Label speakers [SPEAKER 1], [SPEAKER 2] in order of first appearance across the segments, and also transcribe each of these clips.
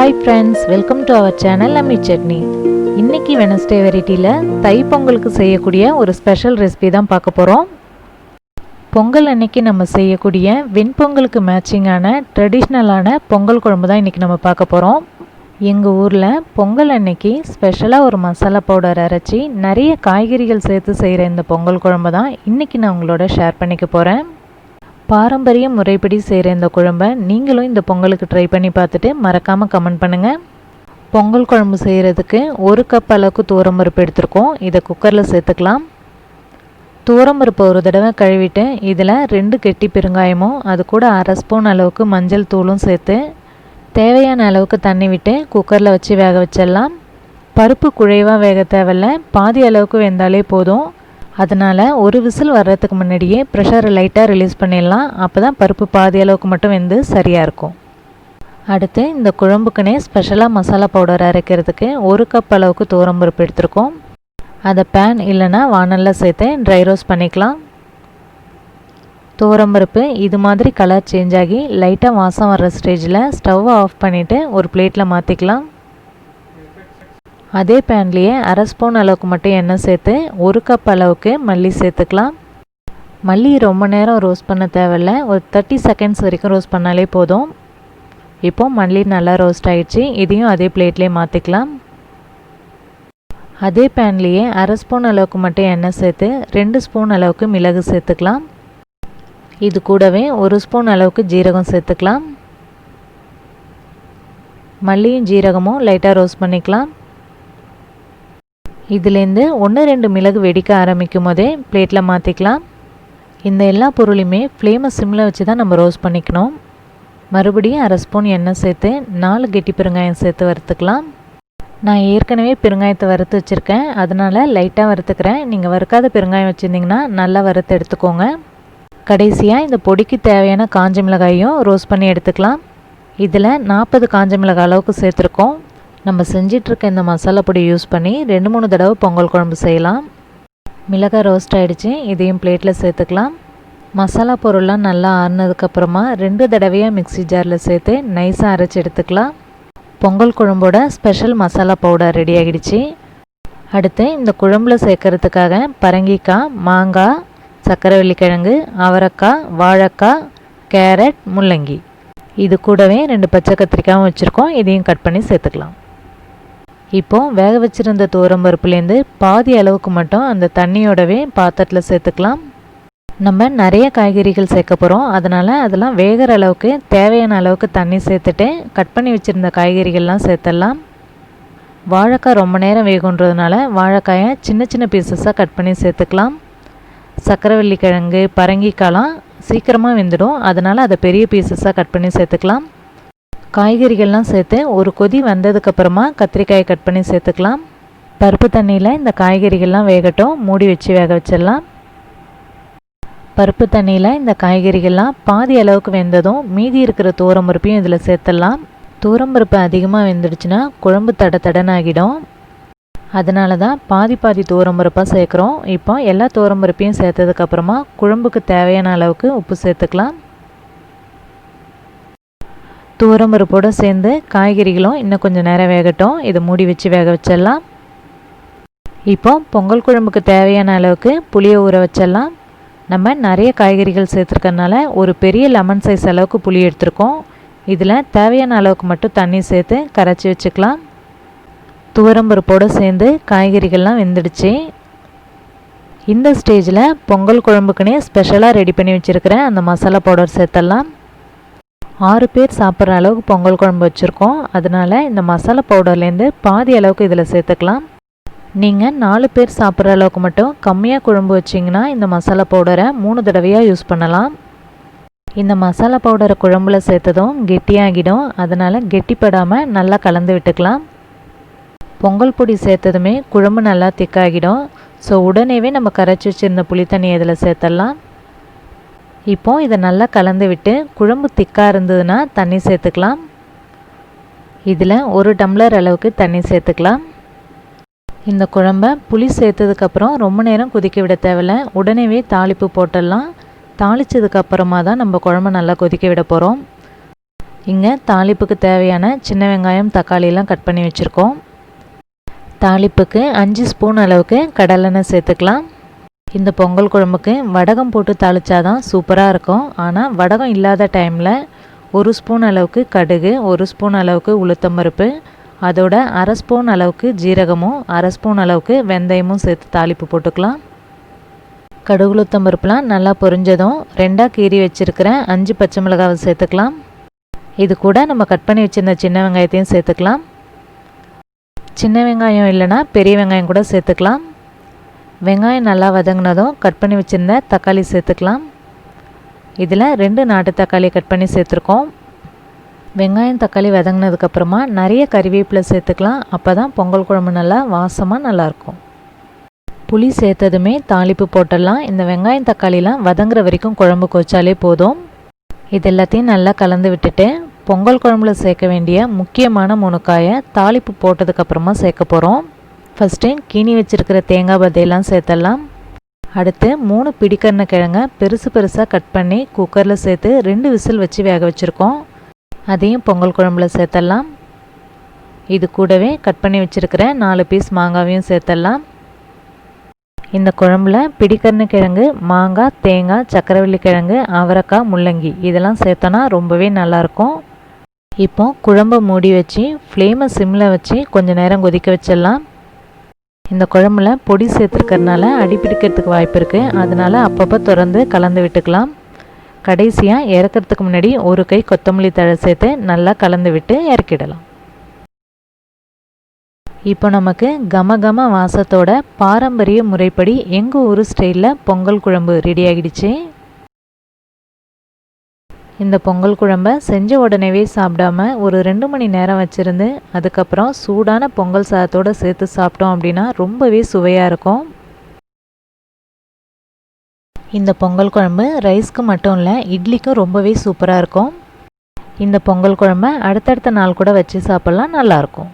[SPEAKER 1] Hi friends, welcome to our channel Ammi Chutney. இன்னைக்கு Wednesday வெரைட்டில தை பொங்கலுக்கு செய்யக்கூடிய ஒரு ஸ்பெஷல் ரெசிபி தான் பார்க்க போறோம். பொங்கல் அன்னைக்கு நம்ம செய்யக்கூடிய வெண்பொங்கலுக்கு மேட்சிங்கான ட்ரெடிஷ்னலான பொங்கல் குழம்பு தான் இன்னைக்கு நம்ம பார்க்க போறோம். எங்க ஊர்ல பொங்கல் அன்னைக்கு ஸ்பெஷலா ஒரு மசாலா பவுடர் அரைச்சி நிறைய காய்கறிகள் சேர்த்து செய்யற இந்த பொங்கல் குழம்பு தான் இன்னைக்கு நான் உங்களோட ஷேர் பண்ணிக்க போறேன். பாரம்பரிய முறைப்படி செய்கிற இந்த குழம்பை நீங்களும் இந்த பொங்கலுக்கு ட்ரை பண்ணி பார்த்துட்டு மறக்காமல் கமெண்ட் பண்ணுங்கள். பொங்கல் குழம்பு செய்கிறதுக்கு 1 கப் அளவுக்கு துவரம்பருப்பு எடுத்துருக்கோம். இதை குக்கரில் சேர்த்துக்கலாம். துவரம்பருப்பு ஒரு தடவை கழுவிட்டு இதில் 2 கெட்டி பெருங்காயமும் அது கூட 1/2 ஸ்பூன் அளவுக்கு மஞ்சள் தூளும் சேர்த்து தேவையான அளவுக்கு தண்ணி விட்டு குக்கரில் வச்சு வேக வச்சிடலாம். பருப்பு குழைவாக வேக தேவையில்ல, பாதி அளவுக்கு வெந்தாலே போதும். அதனால் ஒரு விசில் வர்றதுக்கு முன்னாடியே ப்ரெஷரை லைட்டாக ரிலீஸ் பண்ணிடலாம். அப்போ தான் பருப்பு பாதி அளவுக்கு மட்டும் வெந்து சரியாக இருக்கும். அடுத்து இந்த குழம்புக்குனே ஸ்பெஷலாக மசாலா பவுடர் அரைக்கிறதுக்கு 1 கப் அளவுக்கு துவரம்பருப்பு எடுத்துருக்கோம். அதை பேன் இல்லைன்னா வானலில் சேர்த்து ட்ரை ரோஸ்ட் பண்ணிக்கலாம். துவரம்பருப்பு இது மாதிரி கலர் சேஞ்ச் ஆகி லைட்டாக வாசம் வர்ற ஸ்டேஜில் ஸ்டவ்வை ஆஃப் பண்ணிவிட்டு ஒரு பிளேட்டில் மாற்றிக்கலாம். அதே பேன்லேயே 1/2 ஸ்பூன் அளவுக்கு மட்டும் எண்ணெய் சேர்த்து 1 கப் அளவுக்கு மல்லி சேர்த்துக்கலாம். மல்லி ரொம்ப நேரம் ரோஸ்ட் பண்ண தேவையில்ல, ஒரு 30 செகண்ட்ஸ் வரைக்கும் ரோஸ்ட் பண்ணாலே போதும். இப்போது மல்லி நல்லா ரோஸ்ட் ஆகிடுச்சு. இதையும் அதே பிளேட்லேயே மாற்றிக்கலாம். அதே பேன்லேயே 1/2 ஸ்பூன் அளவுக்கு மட்டும் எண்ணெய் சேர்த்து 2 ஸ்பூன் அளவுக்கு மிளகு சேர்த்துக்கலாம். இது கூடவே 1 ஸ்பூன் அளவுக்கு ஜீரகம் சேர்த்துக்கலாம். மல்லியும் ஜீரகமும் லைட்டாக ரோஸ்ட் பண்ணிக்கலாம். இதுலேருந்து 1-2 மிளகு வெடிக்க ஆரம்பிக்கும் போதே பிளேட்டில் மாற்றிக்கலாம். இந்த எல்லா பொருளையுமே ஃப்ளேமை சிம்மில் வச்சு தான் நம்ம ரோஸ்ட் பண்ணிக்கணும். மறுபடியும் 1/2 ஸ்பூன் எண்ணெய் சேர்த்து 4 கெட்டி பெருங்காயம் சேர்த்து வறுத்துக்கலாம். நான் ஏற்கனவே பெருங்காயத்தை வறுத்து வச்சுருக்கேன், அதனால் லைட்டாக வறுத்துக்கிறேன். நீங்கள் வறுக்காத பெருங்காயம் வச்சுருந்திங்கன்னா நல்லா வறுத்து எடுத்துக்கோங்க. கடைசியாக இந்த பொடிக்கு தேவையான காஞ்ச மிளகாயும் ரோஸ்ட் பண்ணி எடுத்துக்கலாம். இதில் 40 காஞ்ச மிளகாய் அளவுக்கு சேர்த்துருக்கோம். நம்ம செஞ்சிட்ருக்க இந்த மசாலா பொடி யூஸ் பண்ணி 2-3 தடவை பொங்கல் குழம்பு செய்யலாம். மிளகாய் ரோஸ்ட் ஆகிடுச்சு. இதையும் பிளேட்டில் சேர்த்துக்கலாம். மசாலா பொருள்லாம் நல்லா ஆறுனதுக்கப்புறமா 2 தடவையாக மிக்ஸி ஜாரில் சேர்த்து நைஸாக அரைச்சி எடுத்துக்கலாம். பொங்கல் குழம்போட ஸ்பெஷல் மசாலா பவுடர் ரெடி ஆகிடுச்சு. அடுத்து இந்த குழம்புல சேர்க்கறதுக்காக பரங்கிக்காய், மாங்காய், சக்கரவள்ளிக்கிழங்கு, அவரைக்காய், வாழைக்காய், கேரட், முள்ளங்கி, இது கூடவே 2 பச்சை கத்திரிக்காயும் வச்சுருக்கோம். இதையும் கட் பண்ணி சேர்த்துக்கலாம். இப்போது வேக வச்சுருந்த துவரம்பருப்புலேருந்து பாதி அளவுக்கு மட்டும் அந்த தண்ணியோடவே பாத்திரத்தில் சேர்த்துக்கலாம். நம்ம நிறைய காய்கறிகள் சேர்க்க போகிறோம், அதனால் அதெல்லாம் வேகிற அளவுக்கு தேவையான அளவுக்கு தண்ணி சேர்த்துட்டு கட் பண்ணி வச்சுருந்த காய்கறிகள்லாம் சேர்த்துடலாம். வாழைக்காய் ரொம்ப நேரம் வேகுன்றதுனால வாழைக்காயை சின்ன சின்ன பீசஸாக கட் பண்ணி சேர்த்துக்கலாம். சக்கரவள்ளிக்கிழங்கு, பரங்கிக்காய்லாம் சீக்கிரமாக வெந்துடும், அதனால் அதை பெரிய பீசஸாக கட் பண்ணி சேர்த்துக்கலாம். காய்கறிகள்லாம் சேர்த்து ஒரு கொதி வந்ததுக்கப்புறமா கத்திரிக்காயை கட் பண்ணி சேர்த்துக்கலாம். பருப்பு தண்ணியில் இந்த காய்கறிகள்லாம் வேகட்டும், மூடி வச்சு வேக வச்சிடலாம். பருப்பு தண்ணியில் இந்த காய்கறிகள்லாம் பாதி அளவுக்கு வெந்ததும் மீதி இருக்கிற துவரம்பருப்பையும் இதில் சேர்த்துடலாம். துவரம்பருப்பு அதிகமாக வெந்துடுச்சுன்னா குழம்பு தடன்னு ஆகிடும், அதனால தான் பாதி துவரம்பருப்பாக சேர்க்குறோம். இப்போ எல்லா துவரம்பருப்பையும் சேர்த்ததுக்கப்புறமா குழம்புக்கு தேவையான அளவுக்கு உப்பு சேர்த்துக்கலாம். துவரம்பருப்போடு சேர்ந்து காய்கறிகளும் இன்னும் கொஞ்சம் நேரம் வேகட்டும். இதை மூடி வச்சு வேக வச்சிடலாம். இப்போ பொங்கல் குழம்புக்கு தேவையான அளவுக்கு புளியை ஊற வச்சிடலாம். நம்ம நிறைய காய்கறிகள் சேர்த்துருக்கறனால ஒரு பெரிய லெமன் சைஸ் அளவுக்கு புளி எடுத்துருக்கோம். இதில் தேவையான அளவுக்கு மட்டும் தண்ணி சேர்த்து கரைச்சி வச்சுக்கலாம். துவரம்பருப்போடு சேர்ந்து காய்கறிகள்லாம் வெந்துடுச்சு. இந்த ஸ்டேஜில் பொங்கல் குழம்புக்குனே ஸ்பெஷலாக ரெடி பண்ணி வச்சுருக்கிறேன் அந்த மசாலா பவுடர் சேர்த்துடலாம். 6 பேர் சாப்பிட்ற அளவுக்கு பொங்கல் குழம்பு வச்சுருக்கோம், அதனால் இந்த மசாலா பவுடர்லேருந்து பாதி அளவுக்கு இதில் சேர்த்துக்கலாம். நீங்கள் 4 பேர் சாப்பிட்ற அளவுக்கு மட்டும் கம்மியாக குழம்பு வச்சிங்கன்னா இந்த மசாலா பவுடரை 3 தடவையாக யூஸ் பண்ணலாம். இந்த மசாலா பவுடரை குழம்புல சேர்த்ததும் கெட்டியாகிடும், அதனால் கெட்டிப்படாமல் நல்லா கலந்து விட்டுக்கலாம். பொங்கல் பொடி சேர்த்ததுமே குழம்பு நல்லா திக்காகிடும். ஸோ உடனேவே நம்ம கரைச்சி வச்சுருந்த புளி தண்ணி இதில் சேர்த்துடலாம். இப்போது இதை நல்லா கலந்து விட்டு குழம்பு திக்காக இருந்ததுன்னா தண்ணி சேர்த்துக்கலாம். இதில் 1 டம்ளர் அளவுக்கு தண்ணி சேர்த்துக்கலாம். இந்த குழம்பை புளி சேர்த்ததுக்கப்புறம் ரொம்ப நேரம் கொதிக்க விட தேவையில்ல, உடனேவே தாளிப்பு போட்டுடலாம். தாளித்ததுக்கப்புறமா தான் நம்ம குழம்பு நல்லா கொதிக்க விட போகிறோம். இங்கே தாளிப்புக்கு தேவையான சின்ன வெங்காயம் தக்காளியெல்லாம் கட் பண்ணி வச்சுருக்கோம். தாளிப்புக்கு 5 ஸ்பூன் அளவுக்கு கடலெண்ணெய் சேர்த்துக்கலாம். இந்த பொங்கல் குழம்புக்கு வடகம் போட்டு தாளித்தாதான் சூப்பராக இருக்கும். ஆனால் வடகம் இல்லாத டைமில் 1 ஸ்பூன் அளவுக்கு கடுகு, 1 ஸ்பூன் அளவுக்கு உளுத்தம்பருப்பு, அதோட 1/2 ஸ்பூன் அளவுக்கு ஜீரகமும் 1/2 ஸ்பூன் அளவுக்கு வெந்தயமும் சேர்த்து தாளிப்பு போட்டுக்கலாம். கடுகு உளுத்தம்பருப்புலாம் நல்லா பொரிஞ்சதும் 2ஆக கீறி வச்சுருக்கிற 5 பச்சை மிளகாவை சேர்த்துக்கலாம். இது கூட நம்ம கட் பண்ணி வச்சுருந்த சின்ன வெங்காயத்தையும் சேர்த்துக்கலாம். சின்ன வெங்காயம் இல்லைன்னா பெரிய வெங்காயம் கூட சேர்த்துக்கலாம். வெங்காயம் நல்லா வதங்கினதும் கட் பண்ணி வச்சுருந்த தக்காளி சேர்த்துக்கலாம். இதில் 2 நாட்டு தக்காளி கட் பண்ணி சேர்த்துருக்கோம். வெங்காயம் தக்காளி வதங்கினதுக்கப்புறமா நிறைய கறிவேப்பிலை சேர்த்துக்கலாம். அப்போ தான் பொங்கல் குழம்பு நல்லா வாசமாக நல்லாயிருக்கும். புளி சேர்த்ததுமே தாளிப்பு போட்டுடலாம். இந்த வெங்காயம் தக்காளிலாம் வதங்குற வரைக்கும் குழம்பு கொச்சாலே போதும். இது எல்லாத்தையும் நல்லா கலந்து விட்டுட்டு பொங்கல் குழம்புல சேர்க்க வேண்டிய முக்கியமான 3 காயை தாளிப்பு போட்டதுக்கப்புறமா சேர்க்க போகிறோம். ஃபஸ்ட்டு கீனி வச்சுருக்கிற தேங்காய் பதையெல்லாம் சேர்த்துடலாம். அடுத்து 3 பிடிக்கரண கிழங்க பெருசாக கட் பண்ணி குக்கரில் சேர்த்து 2 விசில் வச்சு வேக வச்சுருக்கோம். அதையும் பொங்கல் குழம்புல சேர்த்துடலாம். இது கூடவே கட் பண்ணி வச்சுருக்கிற 4 பீஸ் மாங்காவையும் சேர்த்துடலாம். இந்த குழம்புல பிடிக்கரண கிழங்கு, மாங்காய், தேங்காய், சக்கரவள்ளி கிழங்கு, அவரைக்காய், முள்ளங்கி இதெல்லாம் சேர்த்தோன்னா ரொம்பவே நல்லாயிருக்கும். இப்போ குழம்பை மூடி வச்சு ஃப்ளேமை சிம்மில் வச்சு கொஞ்சம் நேரம் கொதிக்க வச்சிடலாம். இந்த குழம்புல பொடி சேர்த்துருக்கறனால அடிப்பிடிக்கிறதுக்கு வாய்ப்பு இருக்குது. அதனால் அப்பப்போ திறந்து கலந்து விட்டுக்கலாம். கடைசியாக இறக்கிறதுக்கு முன்னாடி 1 கை கொத்தமல்லி தழை சேர்த்து நல்லா கலந்து விட்டு இறக்கிடலாம். இப்போ நமக்கு கம வாசத்தோட பாரம்பரிய முறைப்படி எங்கள் ஊர் ஸ்டைலில் பொங்கல் குழம்பு ரெடி ஆகிடுச்சு. இந்த பொங்கல் குழம்பை செஞ்ச உடனேவே சாப்பிடாம ஒரு 2 மணி நேரம் வச்சுருந்து அதுக்கப்புறம் சூடான பொங்கல் சாதத்தோடு சேர்த்து சாப்பிட்டோம் அப்படின்னா ரொம்பவே சுவையாக இருக்கும். இந்த பொங்கல் குழம்பு ரைஸ்க்கு மட்டும் இல்லை, இட்லிக்கும் ரொம்பவே சூப்பராக இருக்கும். இந்த பொங்கல் குழம்பை அடுத்தடுத்த நாள் கூட வச்சு சாப்பிட்லாம், நல்லாயிருக்கும்.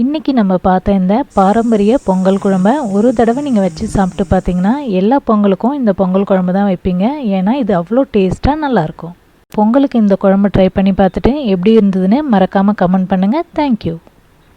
[SPEAKER 1] இன்றைக்கி நம்ம பார்த்த இந்த பாரம்பரிய பொங்கல் குழம்பை ஒரு தடவை நீங்கள் வச்சு சாப்பிட்டு பார்த்தீங்கன்னா எல்லா பொங்கலுக்கும் இந்த பொங்கல் குழம்பு தான் வைப்பீங்க. ஏன்னா இது அவ்வளோ டேஸ்ட்டாக நல்லாயிருக்கும். பொங்கலுக்கு இந்த குழம்பு ட்ரை பண்ணி பார்த்துட்டு எப்படி இருந்ததுன்னு மறக்காமல் கமெண்ட் பண்ணுங்கள். தேங்க்யூ.